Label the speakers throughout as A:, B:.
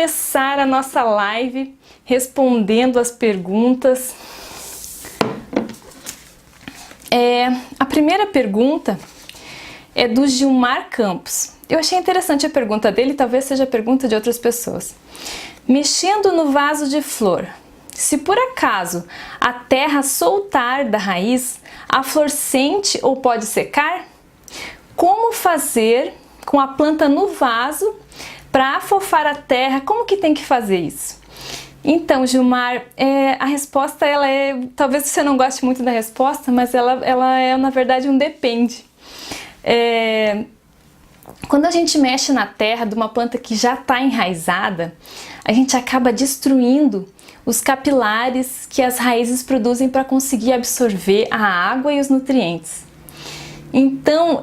A: começar a nossa live respondendo as perguntas. A primeira pergunta é do Gilmar Campos. Eu achei interessante a pergunta dele, talvez seja a pergunta de outras pessoas. Mexendo no vaso de flor, se por acaso a terra soltar da raiz, a flor sente ou pode secar? Como fazer com a planta no vaso para afofar a terra? Como que tem que fazer isso? Então, Gilmar, a resposta, talvez você não goste muito da resposta, mas ela é, na verdade, um depende. Quando a gente mexe na terra de uma planta que já está enraizada, a gente acaba destruindo os capilares que as raízes produzem para conseguir absorver a água e os nutrientes. Então,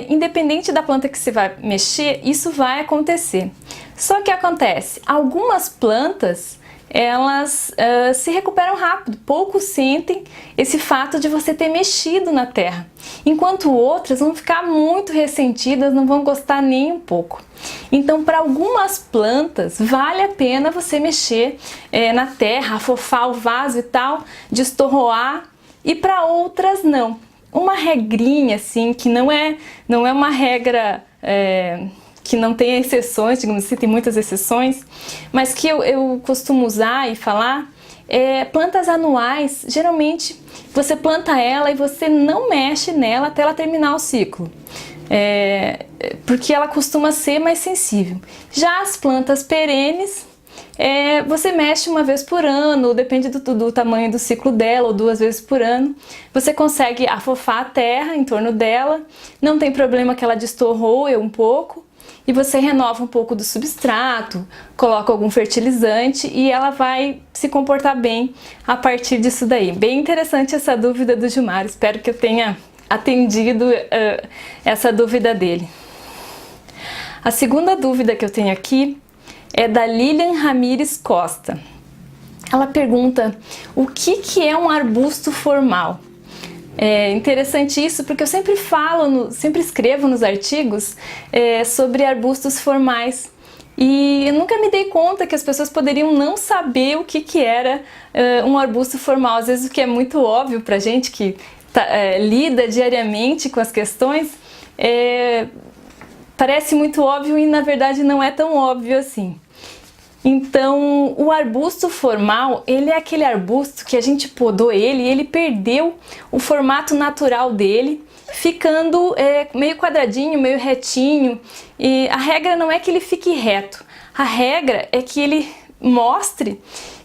A: independente da planta que você vai mexer, isso vai acontecer. Só que acontece, algumas plantas, elas se recuperam rápido, poucos sentem esse fato de você ter mexido na terra, enquanto outras vão ficar muito ressentidas, não vão gostar nem um pouco. Então, para algumas plantas, vale a pena você mexer na terra, afofar o vaso e tal, destorroar, e para outras não. Uma regrinha assim, que não é uma regra que não tem exceções, digamos assim, tem muitas exceções, mas que eu costumo usar e falar, plantas anuais, geralmente você planta ela e você não mexe nela até ela terminar o ciclo, porque ela costuma ser mais sensível. Já as plantas perenes, você mexe uma vez por ano, depende do tamanho do ciclo dela, ou 2 vezes por ano. Você consegue afofar a terra em torno dela, não tem problema que ela destorroe um pouco, e você renova um pouco do substrato, coloca algum fertilizante e ela vai se comportar bem a partir disso daí. Bem interessante essa dúvida do Gilmar, espero que eu tenha atendido essa dúvida dele. A segunda dúvida que eu tenho aqui é da Lilian Ramires Costa. Ela pergunta: o que é um arbusto formal? É interessante isso porque eu sempre sempre escrevo nos artigos sobre arbustos formais, e eu nunca me dei conta que as pessoas poderiam não saber o que era um arbusto formal. Às vezes o que é muito óbvio pra gente que lida diariamente com as questões, parece muito óbvio e na verdade não é tão óbvio assim. Então, o arbusto formal, ele é aquele arbusto que a gente podou ele e ele perdeu o formato natural dele, ficando meio quadradinho, meio retinho. E a regra não é que ele fique reto, a regra é que ele mostre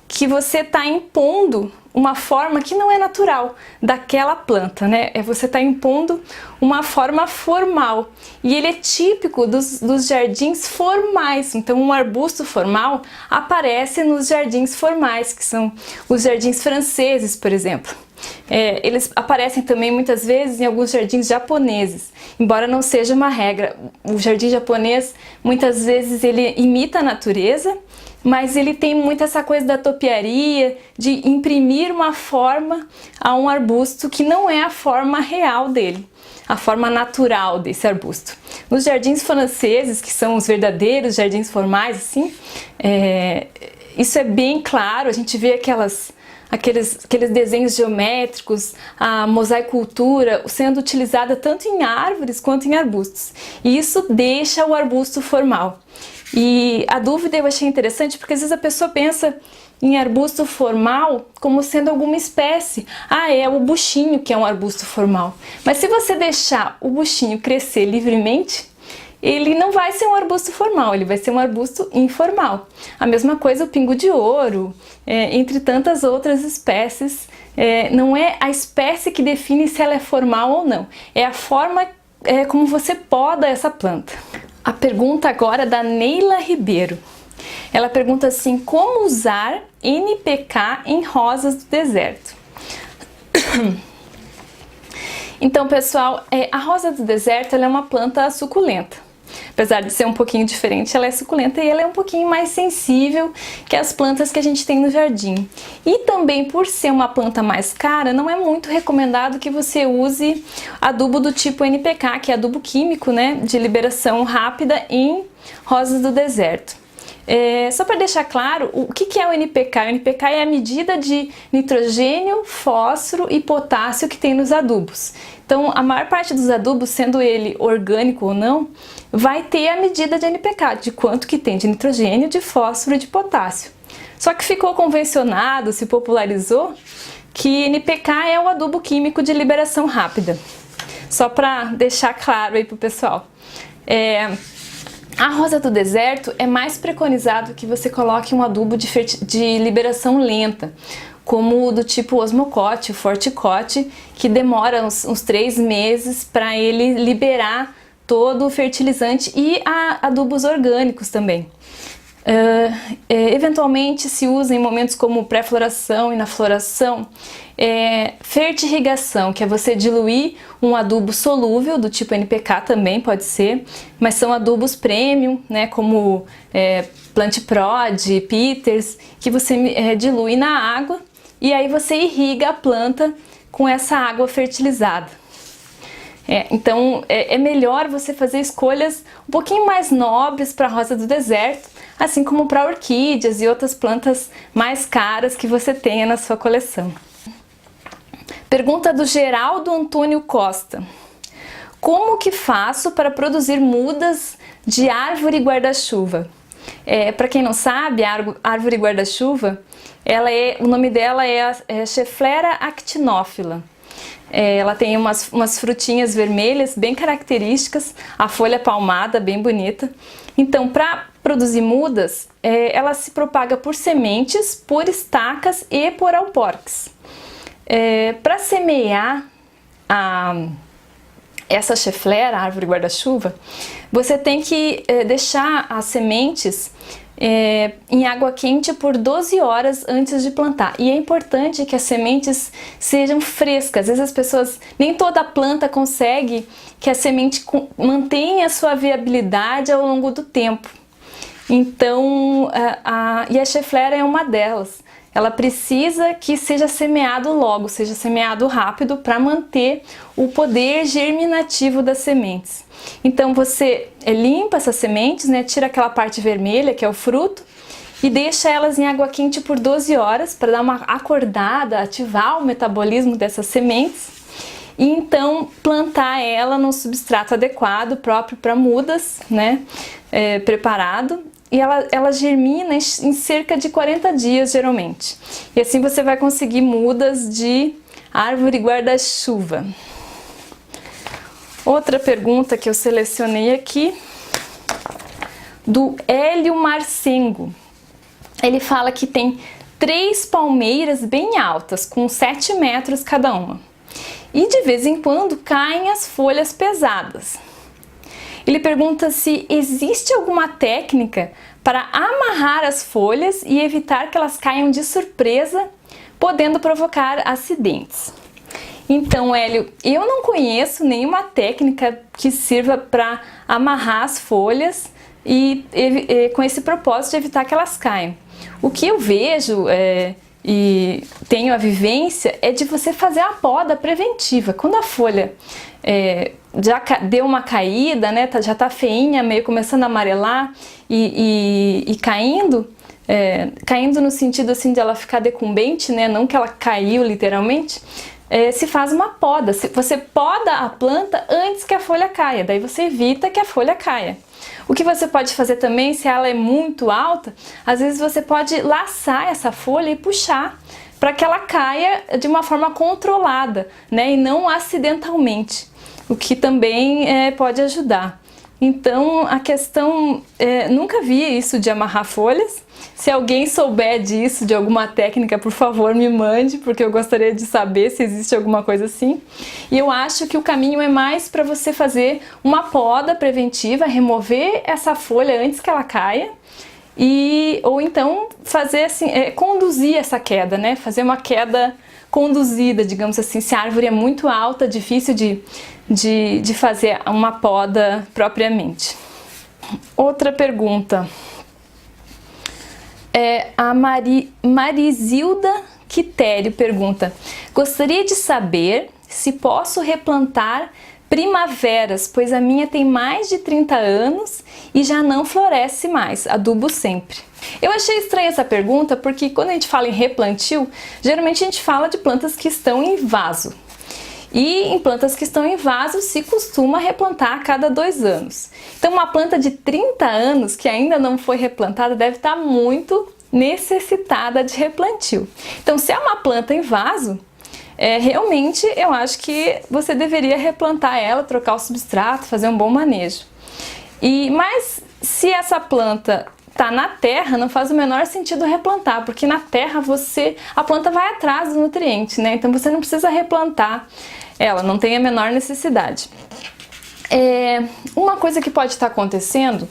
A: que você está impondo uma forma que não é natural daquela planta, né? Você está impondo uma forma formal, e ele é típico dos jardins formais. Então, um arbusto formal aparece nos jardins formais, que são os jardins franceses, por exemplo. Eles aparecem também muitas vezes em alguns jardins japoneses, embora não seja uma regra. O jardim japonês, muitas vezes, ele imita a natureza, mas ele tem muito essa coisa da topiaria, de imprimir uma forma a um arbusto que não é a forma real dele, a forma natural desse arbusto. Nos jardins franceses, que são os verdadeiros jardins formais, assim, isso é bem claro. A gente vê aqueles desenhos geométricos, a mosaicultura sendo utilizada tanto em árvores quanto em arbustos. E isso deixa o arbusto formal. E a dúvida eu achei interessante porque às vezes a pessoa pensa em arbusto formal como sendo alguma espécie. É o buchinho que é um arbusto formal. Mas se você deixar o buchinho crescer livremente, ele não vai ser um arbusto formal, ele vai ser um arbusto informal. A mesma coisa o pingo de ouro, entre tantas outras espécies. Não é a espécie que define se ela é formal ou não, é a forma como você poda essa planta. A pergunta agora é da Neila Ribeiro. Ela pergunta assim: como usar NPK em rosas do deserto? Então, pessoal, a rosa do deserto ela é uma planta suculenta. Apesar de ser um pouquinho diferente, ela é suculenta e ela é um pouquinho mais sensível que as plantas que a gente tem no jardim. E também, por ser uma planta mais cara, não é muito recomendado que você use adubo do tipo NPK, que é adubo químico, né, de liberação rápida em rosas do deserto. Só para deixar claro, o que é o NPK? O NPK é a medida de nitrogênio, fósforo e potássio que tem nos adubos. Então, a maior parte dos adubos, sendo ele orgânico ou não, vai ter a medida de NPK, de quanto que tem de nitrogênio, de fósforo e de potássio. Só que ficou convencionado, se popularizou, que NPK é o adubo químico de liberação rápida. Só para deixar claro aí pro pessoal. A rosa do deserto é mais preconizado que você coloque um adubo de liberação lenta, como o do tipo osmocote, o forticote, que demora uns 3 meses para ele liberar todo o fertilizante, e adubos orgânicos também. Eventualmente se usa em momentos como pré-floração e na floração, fertirrigação, que é você diluir um adubo solúvel do tipo NPK, também pode ser, mas são adubos premium, né, como Plant Prod, Peters, que você dilui na água e aí você irriga a planta com essa água fertilizada. Então é melhor você fazer escolhas um pouquinho mais nobres para a rosa do deserto, assim como para orquídeas e outras plantas mais caras que você tenha na sua coleção. Pergunta do Geraldo Antônio Costa: como que faço para produzir mudas de árvore guarda-chuva? Para quem não sabe, a árvore guarda-chuva, o nome dela é Schefflera actinófila. Ela tem umas frutinhas vermelhas bem características, a folha palmada, bem bonita. Então, para produzir mudas, ela se propaga por sementes, por estacas e por alporques. Para semear essa Schefflera, a árvore guarda-chuva, você tem que deixar as sementes em água quente por 12 horas antes de plantar. E é importante que as sementes sejam frescas. Às vezes as pessoas, nem toda planta consegue que a semente mantenha a sua viabilidade ao longo do tempo. Então, e a Schefflera é uma delas. Ela precisa que seja semeado logo, seja semeado rápido, para manter o poder germinativo das sementes. Então você limpa essas sementes, né, tira aquela parte vermelha que é o fruto e deixa elas em água quente por 12 horas para dar uma acordada, ativar o metabolismo dessas sementes e então plantar ela no substrato adequado, próprio para mudas, né, preparado. E ela germina em cerca de 40 dias, geralmente. E assim você vai conseguir mudas de árvore guarda-chuva. Outra pergunta que eu selecionei aqui, do Hélio Marcengo. Ele fala que tem 3 palmeiras bem altas, com 7 metros cada uma. E de vez em quando caem as folhas pesadas. Ele pergunta se existe alguma técnica para amarrar as folhas e evitar que elas caiam de surpresa, podendo provocar acidentes. Então, Hélio, eu não conheço nenhuma técnica que sirva para amarrar as folhas e com esse propósito de evitar que elas caiam. O que eu vejo e tenho a vivência é de você fazer a poda preventiva. Quando a folha já deu uma caída, né, já tá feinha, meio começando a amarelar e caindo, caindo no sentido assim de ela ficar decumbente, né, não que ela caiu literalmente, se faz uma poda. Você poda a planta antes que a folha caia, daí você evita que a folha caia. O que você pode fazer também, se ela é muito alta, às vezes você pode laçar essa folha e puxar para que ela caia de uma forma controlada, né, e não acidentalmente, o que também pode ajudar. Então a questão, nunca vi isso de amarrar folhas. Se alguém souber disso, de alguma técnica, por favor me mande, porque eu gostaria de saber se existe alguma coisa assim. E eu acho que o caminho é mais para você fazer uma poda preventiva, remover essa folha antes que ela caia, ou então fazer assim, conduzir essa queda, né? Fazer uma queda conduzida, digamos assim, se a árvore é muito alta, difícil de fazer uma poda propriamente. Outra pergunta. A Marizilda Quitério pergunta: gostaria de saber se posso replantar Primaveras, pois a minha tem mais de 30 anos e já não floresce mais, adubo sempre. Eu achei estranha essa pergunta porque quando a gente fala em replantio, geralmente a gente fala de plantas que estão em vaso. E em plantas que estão em vaso se costuma replantar a cada 2 anos. Então uma planta de 30 anos que ainda não foi replantada deve estar muito necessitada de replantio. Então se é uma planta em vaso, realmente eu acho que você deveria replantar ela, trocar o substrato, fazer um bom manejo. Mas se essa planta está na terra, não faz o menor sentido replantar, porque na terra a planta vai atrás do nutriente, né? Então você não precisa replantar ela, não tem a menor necessidade. Uma coisa que pode estar acontecendo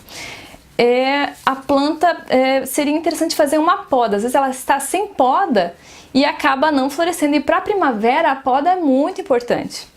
A: a planta, seria interessante fazer uma poda. Às vezes ela está sem poda e acaba não florescendo. E para a primavera a poda é muito importante.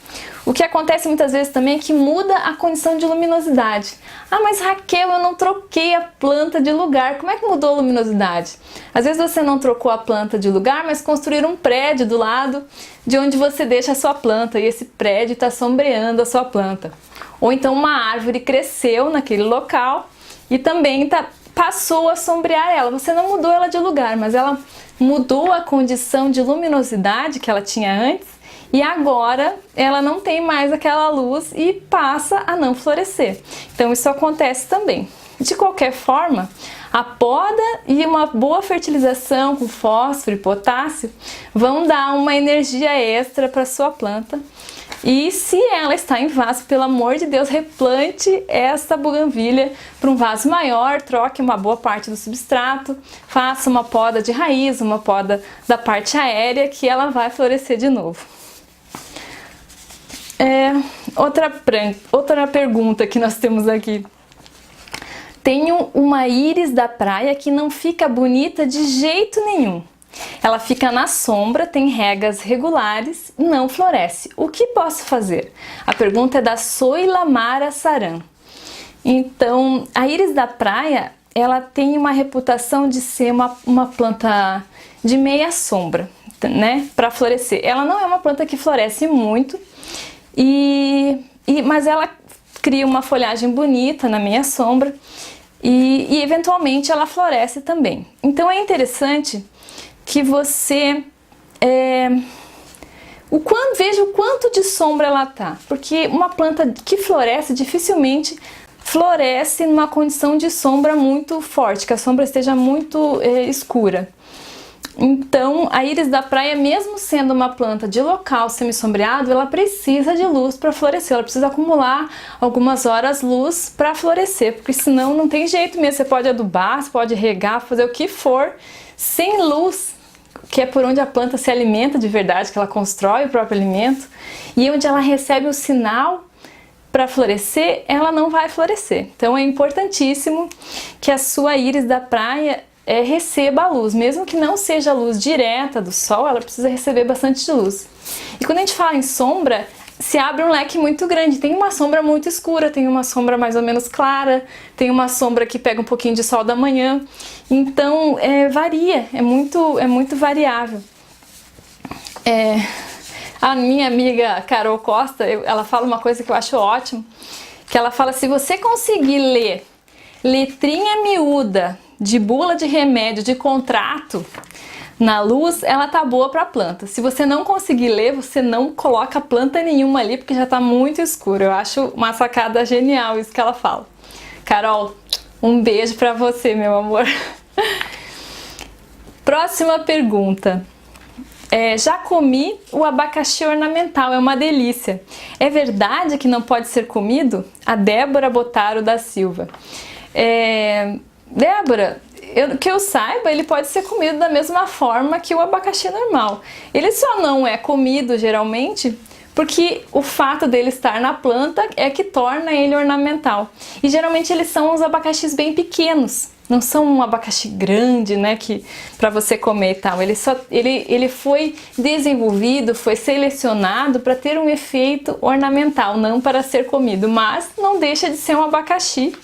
A: O que acontece muitas vezes também é que muda a condição de luminosidade. Ah, mas Raquel, eu não troquei a planta de lugar. Como é que mudou a luminosidade? Às vezes você não trocou a planta de lugar, mas construíram um prédio do lado de onde você deixa a sua planta e esse prédio está sombreando a sua planta. Ou então uma árvore cresceu naquele local e também passou a sombrear ela. Você não mudou ela de lugar, mas ela mudou a condição de luminosidade que ela tinha antes e agora ela não tem mais aquela luz e passa a não florescer. Então isso acontece também. De qualquer forma, a poda e uma boa fertilização com fósforo e potássio vão dar uma energia extra para sua planta. E se ela está em vaso, pelo amor de Deus, replante essa buganvília para um vaso maior, troque uma boa parte do substrato, faça uma poda de raiz, uma poda da parte aérea, que ela vai florescer de novo. Outra pergunta que nós temos aqui. Tenho uma íris da praia que não fica bonita de jeito nenhum. Ela fica na sombra, tem regas regulares e não floresce. O que posso fazer? A pergunta é da Soila Mara Saran. Então, a íris da praia, ela tem uma reputação de ser uma planta de meia sombra, né, para florescer. Ela não é uma planta que floresce muito, mas ela cria uma folhagem bonita na meia sombra e eventualmente ela floresce também. Então é interessante que você veja o quanto de sombra ela tá, porque uma planta que floresce dificilmente floresce numa condição de sombra muito forte, que a sombra esteja muito escura. Então a íris da praia, mesmo sendo uma planta de local semi-sombreado, ela precisa de luz para florescer, ela precisa acumular algumas horas luz para florescer, porque senão não tem jeito mesmo. Você pode adubar, você pode regar, fazer o que for, sem luz, que é por onde a planta se alimenta de verdade, que ela constrói o próprio alimento, e onde ela recebe o sinal para florescer, ela não vai florescer. Então é importantíssimo que a sua íris da praia receba a luz, mesmo que não seja a luz direta do sol, ela precisa receber bastante de luz. E quando a gente fala em sombra, se abre um leque muito grande. Tem uma sombra muito escura, tem uma sombra mais ou menos clara, tem uma sombra que pega um pouquinho de sol da manhã. Então varia, é muito variável. A minha amiga Carol Costa, ela fala uma coisa que eu acho ótimo, que ela fala: se você conseguir ler letrinha miúda de bula de remédio, de contrato na luz, ela tá boa para a planta. Se você não conseguir ler, você não coloca planta nenhuma ali, porque já tá muito escuro. Eu acho uma sacada genial isso que ela fala. Carol, um beijo para você, meu amor. Próxima pergunta. Já comi o abacaxi ornamental, é uma delícia. É verdade que não pode ser comido? A Débora Botaro da Silva. Débora, que eu saiba, ele pode ser comido da mesma forma que o abacaxi normal. Ele só não é comido geralmente porque o fato dele estar na planta é que torna ele ornamental. E geralmente eles são uns abacaxis bem pequenos, não são um abacaxi grande, né, que para você comer e tal. Ele foi desenvolvido, foi selecionado para ter um efeito ornamental, não para ser comido, mas não deixa de ser um abacaxi.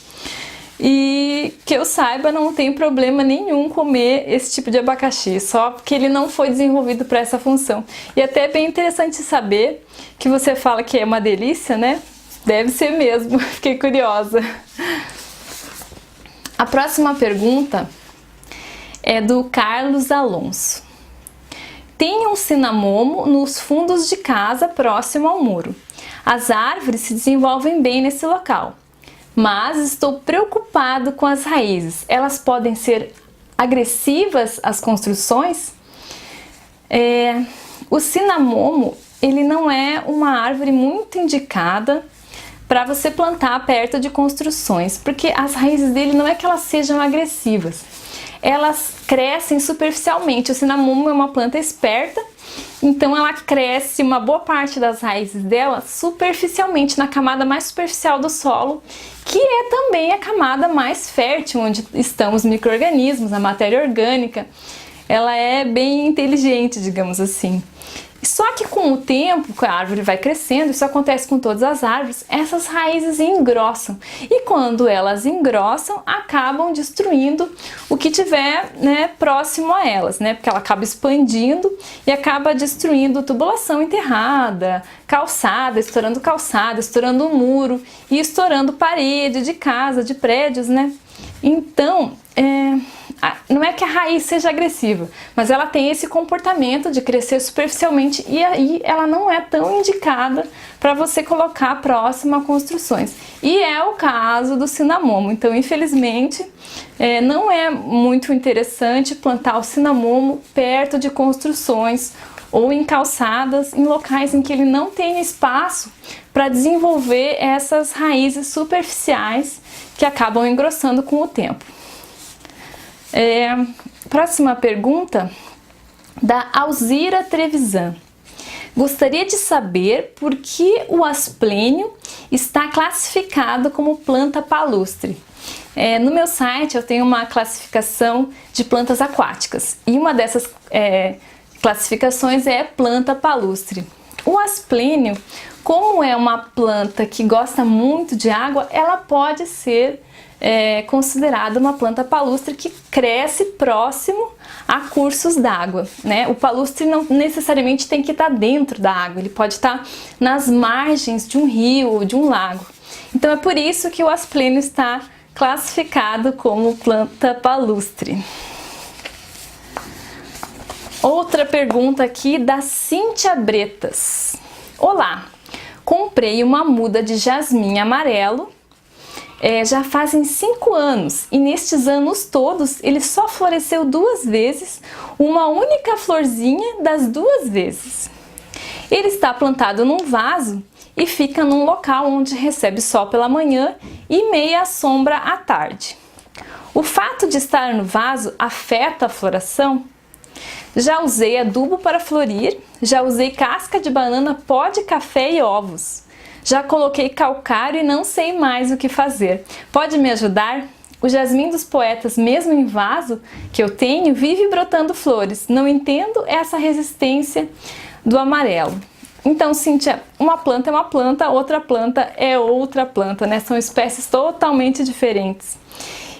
A: E que eu saiba, não tem problema nenhum comer esse tipo de abacaxi, só porque ele não foi desenvolvido para essa função. E até é bem interessante saber que você fala que é uma delícia, né? Deve ser mesmo, fiquei curiosa. A próxima pergunta é do Carlos Alonso. Tem um cinamomo nos fundos de casa próximo ao muro. As árvores se desenvolvem bem nesse local, mas estou preocupado com as raízes. Elas podem ser agressivas às construções? O cinamomo, ele não é uma árvore muito indicada para você plantar perto de construções, porque as raízes dele não é que elas sejam agressivas, elas crescem superficialmente. O cinamomo é uma planta esperta, então ela cresce uma boa parte das raízes dela superficialmente, na camada mais superficial do solo, que é também a camada mais fértil, onde estão os micro-organismos, a matéria orgânica. Ela é bem inteligente, digamos assim. Só que com o tempo, que a árvore vai crescendo, isso acontece com todas as árvores, essas raízes engrossam. E quando elas engrossam, acabam destruindo o que tiver, né, próximo a elas, né? Porque ela acaba expandindo e acaba destruindo tubulação enterrada, calçada, estourando um muro e estourando parede de casa, de prédios, né? Então, não é que a raiz seja agressiva, mas ela tem esse comportamento de crescer superficialmente e aí ela não é tão indicada para você colocar próximo a construções. E é o caso do cinamomo. Então, infelizmente, não é muito interessante plantar o cinamomo perto de construções ou em calçadas, em locais em que ele não tem espaço para desenvolver essas raízes superficiais que acabam engrossando com o tempo. Próxima pergunta, da Alzira Trevisan. Gostaria de saber por que o asplênio está classificado como planta palustre. No meu site eu tenho uma classificação de plantas aquáticas e uma dessas classificações é planta palustre. O asplênio, como é uma planta que gosta muito de água, ela pode ser considerada uma planta palustre que cresce próximo a cursos d'água, né? O palustre não necessariamente tem que estar dentro da água, ele pode estar nas margens de um rio ou de um lago. Então é por isso que o asplênio está classificado como planta palustre. Outra pergunta aqui da Cíntia Bretas. Olá, comprei uma muda de jasmim amarelo, já fazem 5 anos e nestes anos todos ele só floresceu 2 vezes, uma única florzinha das 2 vezes. Ele está plantado num vaso e fica num local onde recebe sol pela manhã e meia sombra à tarde. O fato de estar no vaso afeta a floração? Já usei adubo para florir, já usei casca de banana, pó de café e ovos. Já coloquei calcário e não sei mais o que fazer. Pode me ajudar? O jasmim dos poetas, mesmo em vaso que eu tenho, vive brotando flores. Não entendo essa resistência do amarelo. Então, Cíntia, uma planta é uma planta, outra planta é outra planta, né? São espécies totalmente diferentes.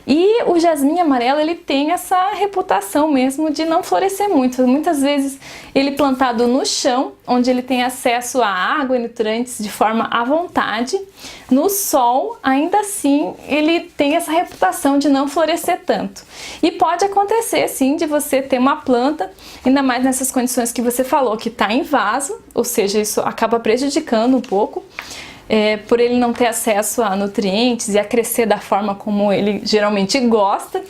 A: E o jasmim amarelo, ele tem essa reputação mesmo de não florescer muito. Muitas vezes ele plantado no chão, onde ele tem acesso à água e nutrientes de forma à vontade. No sol, ainda assim, ele tem essa reputação de não florescer tanto. E pode acontecer, sim, de você ter uma planta, ainda mais nessas condições que você falou, que está em vaso, ou seja, isso acaba prejudicando um pouco. Por ele não ter acesso a nutrientes e a crescer da forma como ele geralmente gosta.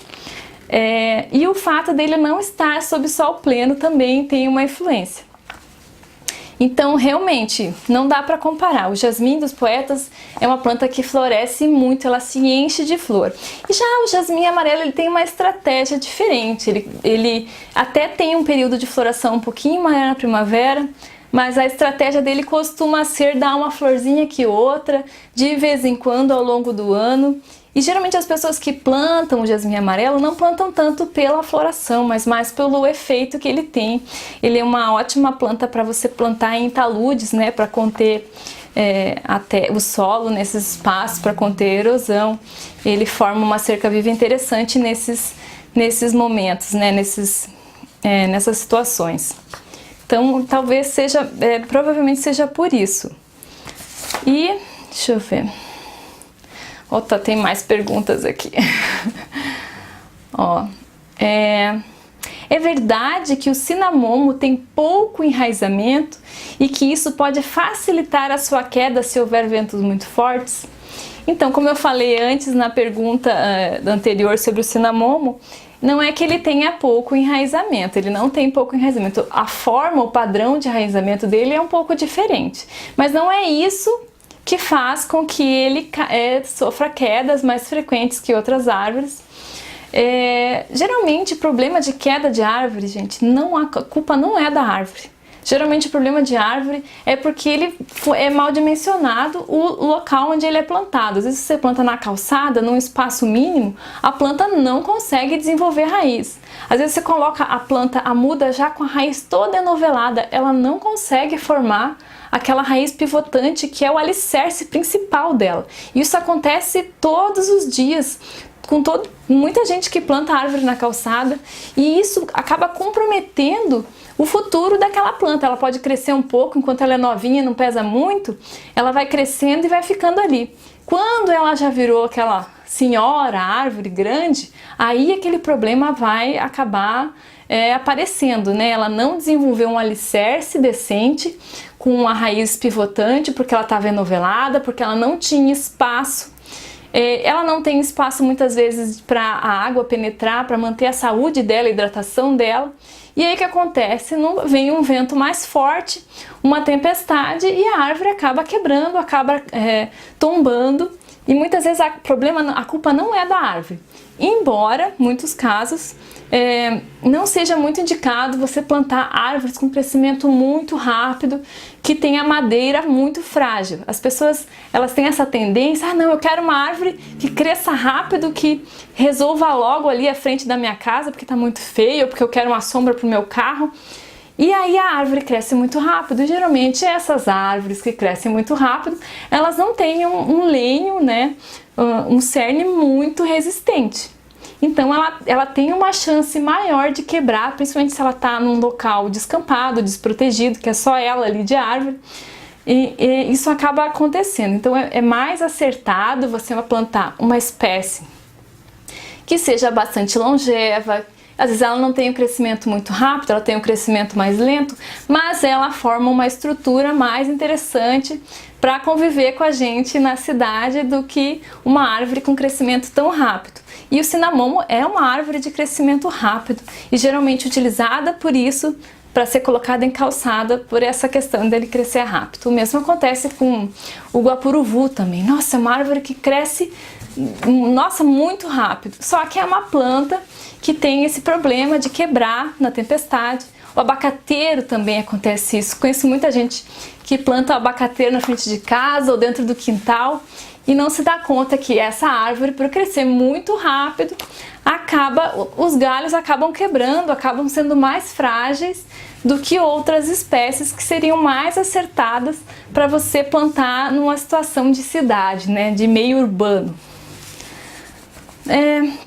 A: E o fato dele não estar sob sol pleno também tem uma influência. Então, realmente, não dá para comparar. O jasmim dos poetas é uma planta que floresce muito, ela se enche de flor. E já o jasmim amarelo, ele tem uma estratégia diferente. Ele até tem um período de floração um pouquinho maior na primavera, mas a estratégia dele costuma ser dar uma florzinha que outra, de vez em quando ao longo do ano. E geralmente as pessoas que plantam o jasmim amarelo não plantam tanto pela floração, mas mais pelo efeito que ele tem. Ele é uma ótima planta para você plantar em taludes, né, para conter até o solo, nesses espaços para conter erosão. Ele forma uma cerca viva interessante nesses momentos, né? Nessas situações. Então, talvez seja, provavelmente seja por isso. E, deixa eu ver. Tem mais perguntas aqui. Ó, é verdade que o cinamomo tem pouco enraizamento e que isso pode facilitar a sua queda se houver ventos muito fortes? Então, como eu falei antes na pergunta anterior sobre o cinamomo, não é que ele tenha pouco enraizamento, ele não tem pouco enraizamento. A forma, o padrão de enraizamento dele é um pouco diferente, mas não é isso que faz com que ele sofra quedas mais frequentes que outras árvores. Geralmente, problema de queda de árvore, gente, a culpa não é da árvore. Geralmente o problema de árvore é porque ele é mal dimensionado o local onde ele é plantado. Às vezes você planta na calçada, num espaço mínimo, a planta não consegue desenvolver raiz. Às vezes você coloca a muda já com a raiz toda enovelada, ela não consegue formar aquela raiz pivotante que é o alicerce principal dela. Isso acontece todos os dias com muita gente que planta árvore na calçada, e isso acaba comprometendo o futuro daquela planta. Ela pode crescer um pouco, enquanto ela é novinha, não pesa muito, ela vai crescendo e vai ficando ali. Quando ela já virou aquela senhora árvore grande, aí aquele problema vai acabar aparecendo, né? Ela não desenvolveu um alicerce decente com uma raiz pivotante, porque ela estava enovelada, porque ela não tinha espaço. Ela não tem espaço muitas vezes para a água penetrar, para manter a saúde dela, a hidratação dela. E aí o que acontece? Vem um vento mais forte, uma tempestade, e a árvore acaba quebrando, acaba tombando. E muitas vezes a culpa não é da árvore. Embora, em muitos casos, não seja muito indicado você plantar árvores com crescimento muito rápido, que tenha madeira muito frágil. As pessoas, elas têm essa tendência, não, eu quero uma árvore que cresça rápido, que resolva logo ali à frente da minha casa, porque está muito feio, ou porque eu quero uma sombra para o meu carro. E aí a árvore cresce muito rápido, e geralmente essas árvores que crescem muito rápido, elas não têm um lenho, né, um cerne muito resistente. Então ela tem uma chance maior de quebrar, principalmente se ela está num local descampado, desprotegido, que é só ela ali de árvore. E isso acaba acontecendo. Então é mais acertado você plantar uma espécie que seja bastante longeva. Às vezes ela não tem um crescimento muito rápido, ela tem um crescimento mais lento, mas ela forma uma estrutura mais interessante para conviver com a gente na cidade do que uma árvore com crescimento tão rápido. E o cinamomo é uma árvore de crescimento rápido e geralmente utilizada por isso, para ser colocada em calçada, por essa questão dele crescer rápido. O mesmo acontece com o guapuruvu também. Nossa, é uma árvore que cresce, muito rápido. Só que é uma planta que tem esse problema de quebrar na tempestade. O abacateiro também acontece isso. Conheço muita gente que planta o abacateiro na frente de casa ou dentro do quintal e não se dá conta que essa árvore, por crescer muito rápido, os galhos acabam quebrando, acabam sendo mais frágeis do que outras espécies que seriam mais acertadas para você plantar numa situação de cidade, né, de meio urbano.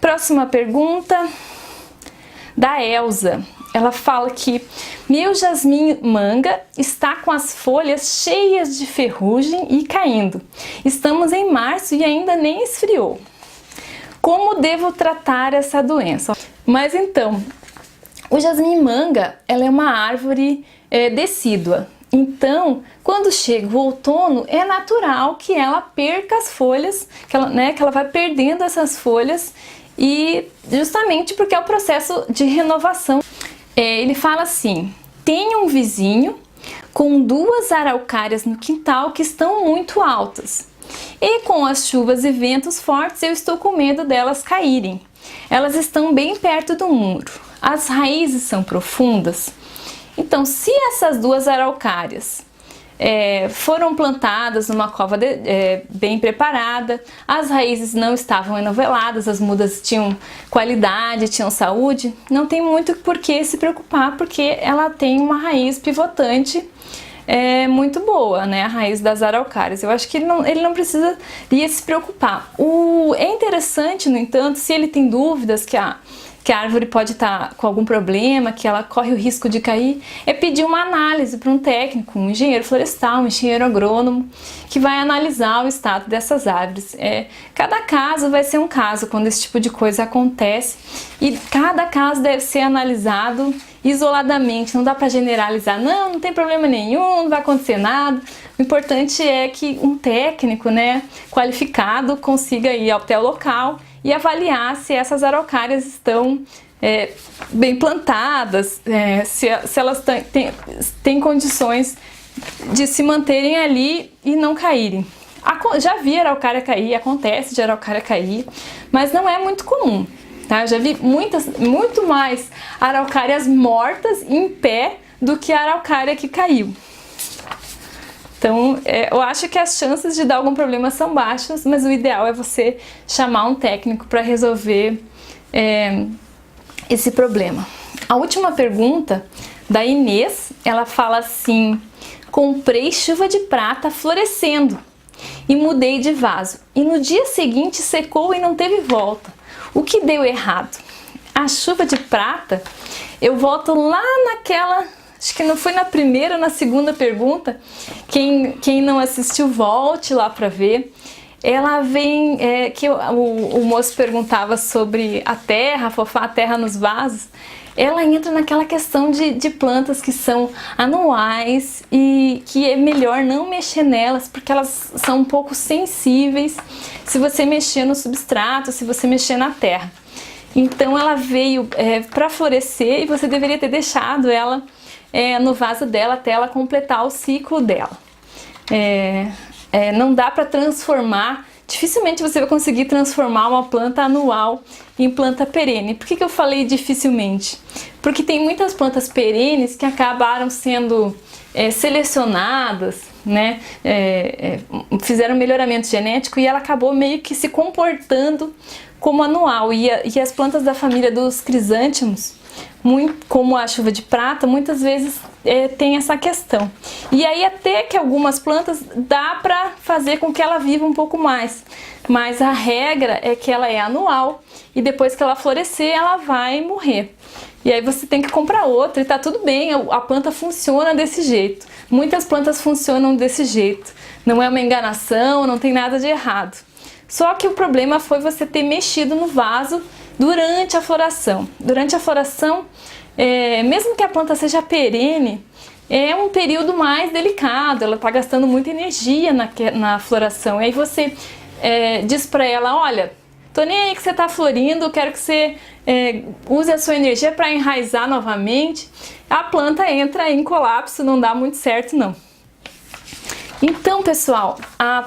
A: Próxima pergunta da Elza. Ela fala que meu jasmim manga está com as folhas cheias de ferrugem e caindo. Estamos em março e ainda nem esfriou. Como devo tratar essa doença? Mas então, o jasmim manga, ela é uma árvore decídua. Então, quando chega o outono, é natural que ela perca as folhas, que ela vai perdendo essas folhas, e justamente porque é o processo de renovação. Ele fala assim: tenho um vizinho com 2 araucárias no quintal que estão muito altas. E com as chuvas e ventos fortes eu estou com medo delas caírem. Elas estão bem perto do muro. As raízes são profundas. Então, se essas 2 araucárias foram plantadas numa cova bem preparada, as raízes não estavam enoveladas, as mudas tinham qualidade, tinham saúde, não tem muito por que se preocupar, porque ela tem uma raiz pivotante é muito boa, né, a raiz das araucárias. Eu acho que ele não precisaria se preocupar. É interessante, no entanto, se ele tem dúvidas que a árvore pode estar com algum problema, que ela corre o risco de cair, é pedir uma análise para um técnico, um engenheiro florestal, um engenheiro agrônomo, que vai analisar o estado dessas árvores. Cada caso vai ser um caso quando esse tipo de coisa acontece, e cada caso deve ser analisado isoladamente, não dá para generalizar, não tem problema nenhum, não vai acontecer nada. O importante é que um técnico, né, qualificado consiga ir até o local e avaliar se essas araucárias estão bem plantadas, se elas têm condições de se manterem ali e não caírem. Já vi araucária cair, acontece de araucária cair, mas não é muito comum. Tá? Eu já vi muito mais araucárias mortas em pé do que a araucária que caiu. Então, eu acho que as chances de dar algum problema são baixas, mas o ideal é você chamar um técnico para resolver esse problema. A última pergunta da Inês, ela fala assim: comprei chuva de prata florescendo e mudei de vaso, e no dia seguinte secou e não teve volta. O que deu errado? A chuva de prata, eu volto lá naquela, acho que não foi na primeira ou na segunda pergunta, quem não assistiu volte lá para ver. Ela vem, que o moço perguntava sobre a terra, fofar a terra nos vasos. Ela entra naquela questão de plantas que são anuais e que é melhor não mexer nelas, porque elas são um pouco sensíveis se você mexer no substrato, se você mexer na terra. Então ela veio para florescer e você deveria ter deixado ela no vaso dela até ela completar o ciclo dela. Não dá para transformar, dificilmente você vai conseguir transformar uma planta anual em planta perene. Por que eu falei dificilmente? Porque tem muitas plantas perenes que acabaram sendo selecionadas, né? Fizeram melhoramento genético e ela acabou meio que se comportando como anual. E as plantas da família dos crisântemos, como a chuva de prata, muitas vezes tem essa questão. E aí até que algumas plantas dá para fazer com que ela viva um pouco mais, mas a regra é que ela é anual e depois que ela florescer ela vai morrer. E aí você tem que comprar outra e tá tudo bem, a planta funciona desse jeito. Muitas plantas funcionam desse jeito, não é uma enganação, não tem nada de errado. Só que o problema foi você ter mexido no vaso durante a floração. Durante a floração, mesmo que a planta seja perene, é um período mais delicado, ela está gastando muita energia na floração. E aí você diz para ela: olha, tô nem aí que você está florindo, eu quero que você use a sua energia para enraizar novamente. A planta entra em colapso, não dá muito certo não. Então, pessoal,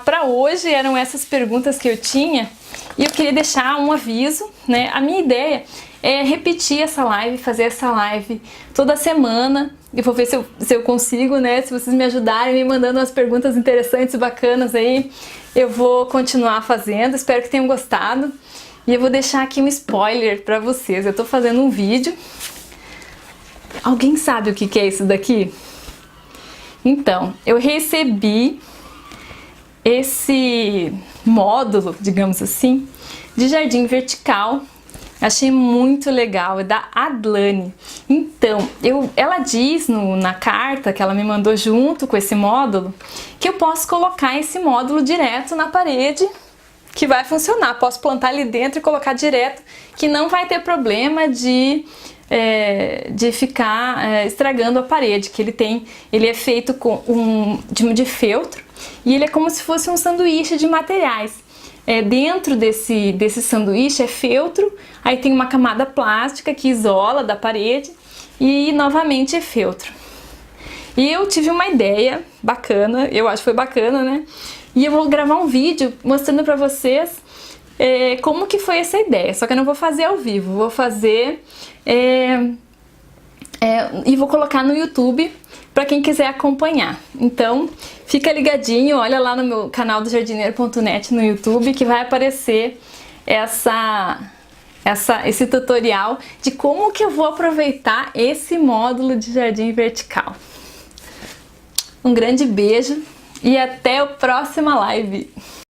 A: para hoje eram essas perguntas que eu tinha e eu queria deixar um aviso, né? A minha ideia é repetir essa live, fazer essa live toda semana. Eu vou ver se eu consigo, né? Se vocês me ajudarem, me mandando umas perguntas interessantes e bacanas aí, eu vou continuar fazendo. Espero que tenham gostado. E eu vou deixar aqui um spoiler para vocês. Eu tô fazendo um vídeo. Alguém sabe o que é isso daqui? Então, eu recebi esse módulo, digamos assim, de jardim vertical. Achei muito legal, é da Adlane. Então, ela diz na carta que ela me mandou junto com esse módulo que eu posso colocar esse módulo direto na parede, que vai funcionar. Posso plantar ali dentro e colocar direto, que não vai ter problema de ficar estragando a parede, que ele é feito de feltro e ele é como se fosse um sanduíche de materiais. Dentro desse sanduíche é feltro, aí tem uma camada plástica que isola da parede e novamente é feltro. E eu tive uma ideia bacana, eu acho que foi bacana, né? E eu vou gravar um vídeo mostrando pra vocês como que foi essa ideia, só que eu não vou fazer ao vivo, vou fazer e vou colocar no YouTube para quem quiser acompanhar. Então fica ligadinho, olha lá no meu canal do jardineiro.net no YouTube que vai aparecer esse tutorial de como que eu vou aproveitar esse módulo de jardim vertical. Um grande beijo e até a próxima live!